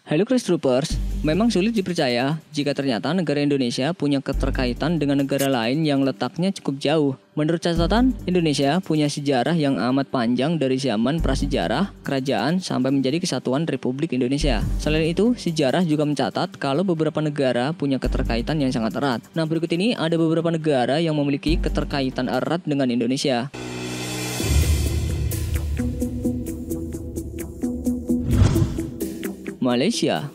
Halo Chris Troopers, memang sulit dipercaya jika ternyata negara Indonesia punya keterkaitan dengan negara lain yang letaknya cukup jauh. Menurut catatan, Indonesia punya sejarah yang amat panjang dari zaman prasejarah, kerajaan, sampai menjadi kesatuan Republik Indonesia. Selain itu, sejarah juga mencatat kalau beberapa negara punya keterkaitan yang sangat erat. Nah, berikut ini ada beberapa negara yang memiliki keterkaitan erat dengan Indonesia. Malaysia.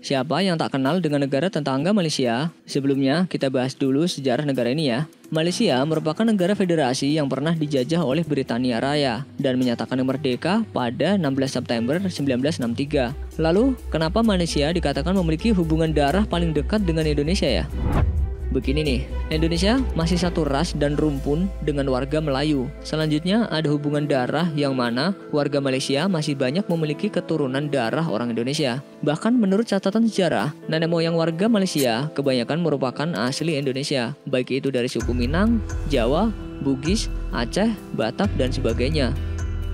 Siapa yang tak kenal dengan negara tetangga Malaysia? Sebelumnya, kita bahas dulu sejarah negara ini ya. Malaysia merupakan negara federasi yang pernah dijajah oleh Britania Raya dan menyatakan merdeka pada 16 September 1963. Lalu, kenapa Malaysia dikatakan memiliki hubungan darah paling dekat dengan Indonesia ya? Begini nih, Indonesia masih satu ras dan rumpun dengan warga Melayu. Selanjutnya ada hubungan darah yang mana warga Malaysia masih banyak memiliki keturunan darah orang Indonesia. Bahkan menurut catatan sejarah, nenek moyang warga Malaysia kebanyakan merupakan asli Indonesia, baik itu dari suku Minang, Jawa, Bugis, Aceh, Batak, dan sebagainya.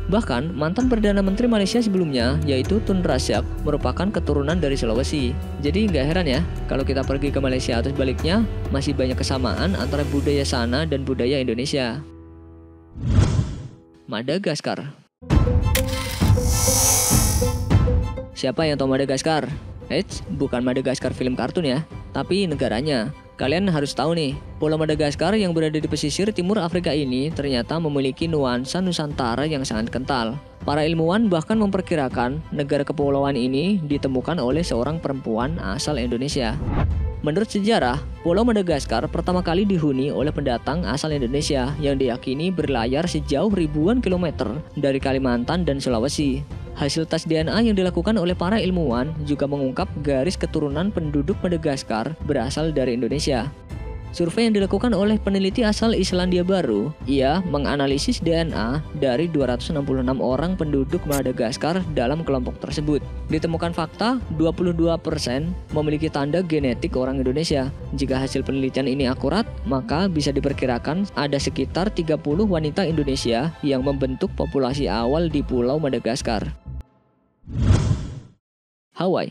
Bahkan, mantan Perdana Menteri Malaysia sebelumnya, yaitu Tun Razak, merupakan keturunan dari Sulawesi. Jadi nggak heran ya, kalau kita pergi ke Malaysia atau sebaliknya, masih banyak kesamaan antara budaya sana dan budaya Indonesia. Madagaskar. Siapa yang tahu Madagaskar? Bukan Madagaskar film kartun ya, tapi negaranya. Kalian harus tahu nih, Pulau Madagaskar yang berada di pesisir timur Afrika ini ternyata memiliki nuansa Nusantara yang sangat kental. Para ilmuwan bahkan memperkirakan negara kepulauan ini ditemukan oleh seorang perempuan asal Indonesia. Menurut sejarah, Pulau Madagaskar pertama kali dihuni oleh pendatang asal Indonesia yang diyakini berlayar sejauh ribuan kilometer dari Kalimantan dan Sulawesi. Hasil tes DNA yang dilakukan oleh para ilmuwan juga mengungkap garis keturunan penduduk Madagaskar berasal dari Indonesia. Survei yang dilakukan oleh peneliti asal Islandia Baru, ia menganalisis DNA dari 266 orang penduduk Madagaskar dalam kelompok tersebut. Ditemukan fakta 22% memiliki tanda genetik orang Indonesia. Jika hasil penelitian ini akurat, maka bisa diperkirakan ada sekitar 30 wanita Indonesia yang membentuk populasi awal di Pulau Madagaskar. Hawaii.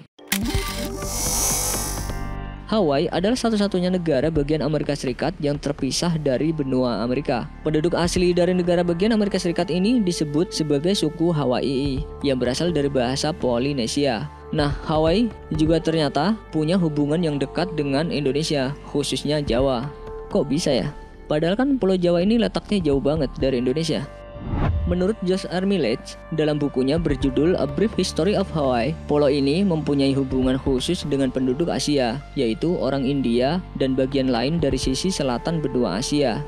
Hawaii adalah satu-satunya negara bagian Amerika Serikat yang terpisah dari benua Amerika. Penduduk asli dari negara bagian Amerika Serikat ini disebut sebagai suku Hawaii yang berasal dari bahasa Polinesia. Nah, Hawaii juga ternyata punya hubungan yang dekat dengan Indonesia, khususnya Jawa. Kok bisa ya? Padahal kan Pulau Jawa ini letaknya jauh banget dari Indonesia. Menurut Josh Armitage, dalam bukunya berjudul A Brief History of Hawaii, pulau ini mempunyai hubungan khusus dengan penduduk Asia, yaitu orang India dan bagian lain dari sisi selatan benua Asia.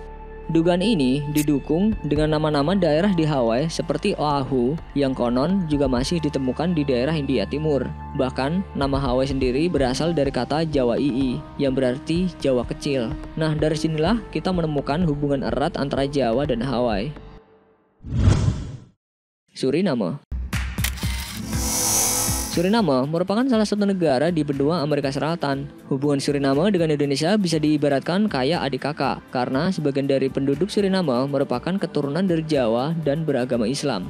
Dugaan ini didukung dengan nama-nama daerah di Hawaii seperti Oahu yang konon juga masih ditemukan di daerah India Timur. Bahkan, nama Hawaii sendiri berasal dari kata Jawa Ii yang berarti Jawa kecil. Nah, dari sinilah kita menemukan hubungan erat antara Jawa dan Hawaii. Suriname. Suriname merupakan salah satu negara di benua Amerika Selatan. Hubungan Suriname dengan Indonesia bisa diibaratkan kayak adik kakak, karena sebagian dari penduduk Suriname merupakan keturunan dari Jawa dan beragama Islam.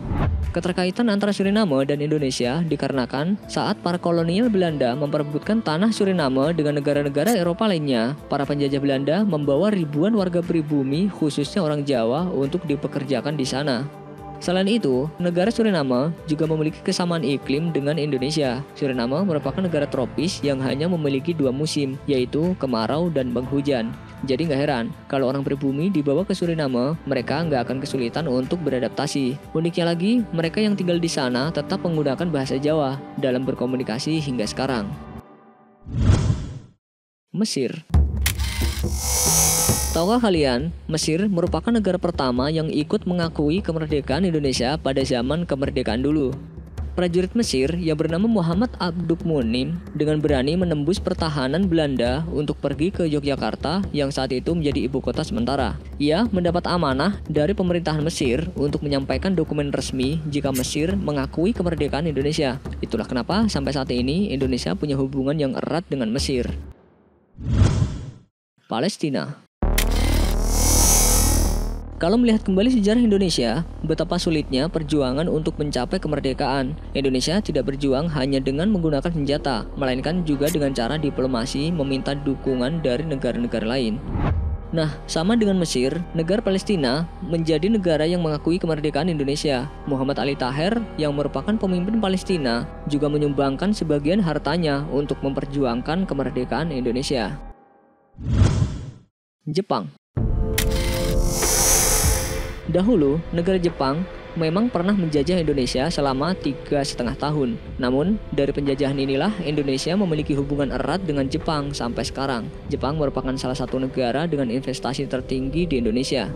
Keterkaitan antara Suriname dan Indonesia dikarenakan saat para kolonial Belanda memperebutkan tanah Suriname dengan negara-negara Eropa lainnya, para penjajah Belanda membawa ribuan warga pribumi khususnya orang Jawa untuk dipekerjakan di sana. Selain itu, negara Suriname juga memiliki kesamaan iklim dengan Indonesia. Suriname merupakan negara tropis yang hanya memiliki 2 musim, yaitu kemarau dan penghujan. Jadi nggak heran, kalau orang pribumi dibawa ke Suriname, mereka nggak akan kesulitan untuk beradaptasi. Uniknya lagi, mereka yang tinggal di sana tetap menggunakan bahasa Jawa dalam berkomunikasi hingga sekarang. Mesir. Tahukah kalian, Mesir merupakan negara pertama yang ikut mengakui kemerdekaan Indonesia pada zaman kemerdekaan dulu. Prajurit Mesir yang bernama Muhammad Abdukmunim dengan berani menembus pertahanan Belanda untuk pergi ke Yogyakarta yang saat itu menjadi ibu kota sementara. Ia mendapat amanah dari pemerintahan Mesir untuk menyampaikan dokumen resmi jika Mesir mengakui kemerdekaan Indonesia. Itulah kenapa sampai saat ini Indonesia punya hubungan yang erat dengan Mesir. Palestina. Kalau melihat kembali sejarah Indonesia, betapa sulitnya perjuangan untuk mencapai kemerdekaan. Indonesia tidak berjuang hanya dengan menggunakan senjata, melainkan juga dengan cara diplomasi meminta dukungan dari negara-negara lain. Nah, sama dengan Mesir, negara Palestina menjadi negara yang mengakui kemerdekaan Indonesia. Muhammad Ali Taher yang merupakan pemimpin Palestina juga menyumbangkan sebagian hartanya untuk memperjuangkan kemerdekaan Indonesia. Jepang. Dahulu, negara Jepang memang pernah menjajah Indonesia selama 3,5 tahun. Namun, dari penjajahan inilah Indonesia memiliki hubungan erat dengan Jepang sampai sekarang. Jepang merupakan salah satu negara dengan investasi tertinggi di Indonesia.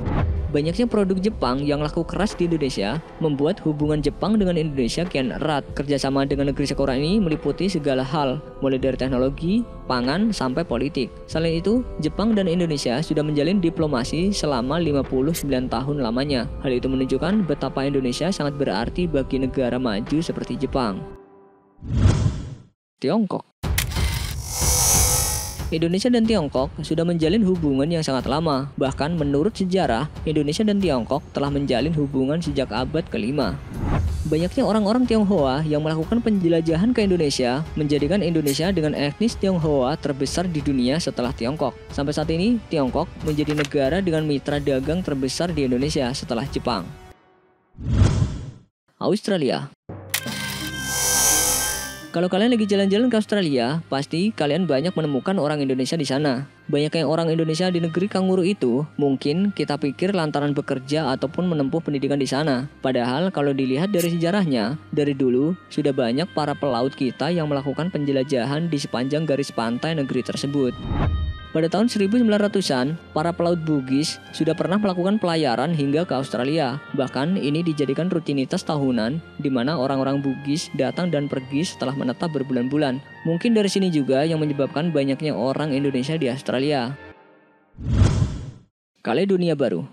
Banyaknya produk Jepang yang laku keras di Indonesia membuat hubungan Jepang dengan Indonesia kian erat. Kerjasama dengan negeri sekora ini meliputi segala hal, mulai dari teknologi, pangan, sampai politik. Selain itu, Jepang dan Indonesia sudah menjalin diplomasi selama 59 tahun lamanya. Hal itu menunjukkan betapa Indonesia sangat berarti bagi negara maju seperti Jepang. Tiongkok. Indonesia dan Tiongkok sudah menjalin hubungan yang sangat lama. Bahkan menurut sejarah, Indonesia dan Tiongkok telah menjalin hubungan sejak abad ke-5. Banyaknya orang-orang Tionghoa yang melakukan penjelajahan ke Indonesia menjadikan Indonesia dengan etnis Tionghoa terbesar di dunia setelah Tiongkok. Sampai saat ini, Tiongkok menjadi negara dengan mitra dagang terbesar di Indonesia setelah Jepang. Australia. Kalau kalian lagi jalan-jalan ke Australia, pasti kalian banyak menemukan orang Indonesia di sana. Banyaknya orang Indonesia di negeri kanguru itu, mungkin kita pikir lantaran bekerja ataupun menempuh pendidikan di sana. Padahal kalau dilihat dari sejarahnya, dari dulu sudah banyak para pelaut kita yang melakukan penjelajahan di sepanjang garis pantai negeri tersebut. Pada tahun 1900-an, para pelaut Bugis sudah pernah melakukan pelayaran hingga ke Australia. Bahkan ini dijadikan rutinitas tahunan di mana orang-orang Bugis datang dan pergi setelah menetap berbulan-bulan. Mungkin dari sini juga yang menyebabkan banyaknya orang Indonesia di Australia. Kaledonia Baru.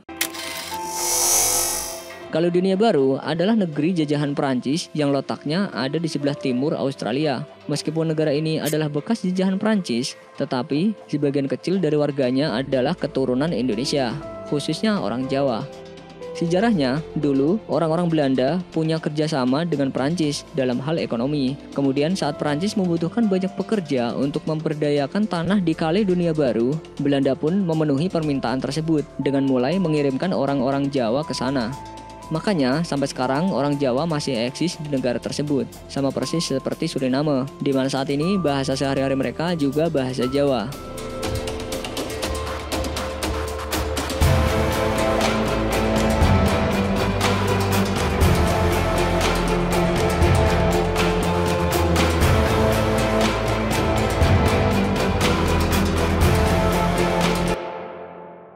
Kaledonia Baru adalah negeri jajahan Perancis yang letaknya ada di sebelah timur Australia. Meskipun negara ini adalah bekas jajahan Perancis, tetapi sebagian kecil dari warganya adalah keturunan Indonesia, khususnya orang Jawa. Sejarahnya, dulu orang-orang Belanda punya kerjasama dengan Perancis dalam hal ekonomi. Kemudian saat Perancis membutuhkan banyak pekerja untuk memberdayakan tanah di Kaledonia Baru, Belanda pun memenuhi permintaan tersebut dengan mulai mengirimkan orang-orang Jawa ke sana. Makanya sampai sekarang orang Jawa masih eksis di negara tersebut, sama persis seperti Suriname, di mana saat ini bahasa sehari-hari mereka juga bahasa Jawa.